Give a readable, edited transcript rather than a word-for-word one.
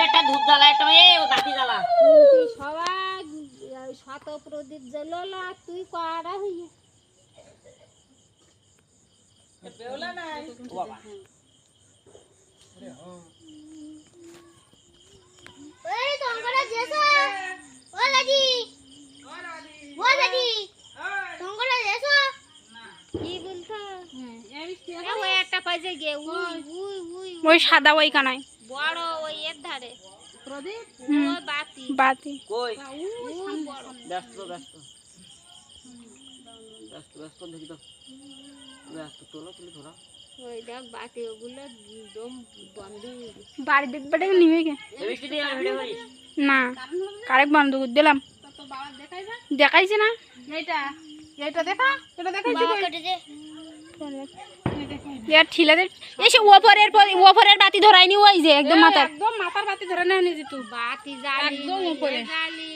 একটা ধূপ জ্বালা একটা ও বাতি জ্বালা সবাই শত প্রদীপ জ্বললো আর তুই কড়া হইয়া বেওলা নাই ও বাবা ওই তোমরা যেসা ও লাগি তোমরা যেসা কি বলছো ওই একটা পাইছে গে ওই সাদা ওই কানায় বড় ওই এর ধারে প্রদীপ ওই বাতি বাতি কই বড় ব্যস্ত দেখি তো ব্যস্ত তোলা তুলি ধরা ওই দেখ বাতি ওগুলো দম বন্ধ হয়ে গেছে বাড়ি দেখবে নিবে গে বৃষ্টি দিয়ে ভিডিও করিস না কারেক্ট বন্ধ করে দিলাম তো বাবা দেখাইবা দেখাইছে না এইটা এইটা দেখা এটা দেখাইছি বাবা কেটে দে ইয়ার ঠিলাদের এসে ওপরের বাতি ধরাইনি ওই যে একদম মাথার একদম মাথার বাতি ধরে নেওয়া নিয়ে যেত বাতি জ্বালি একদম উপরে। জ্বালি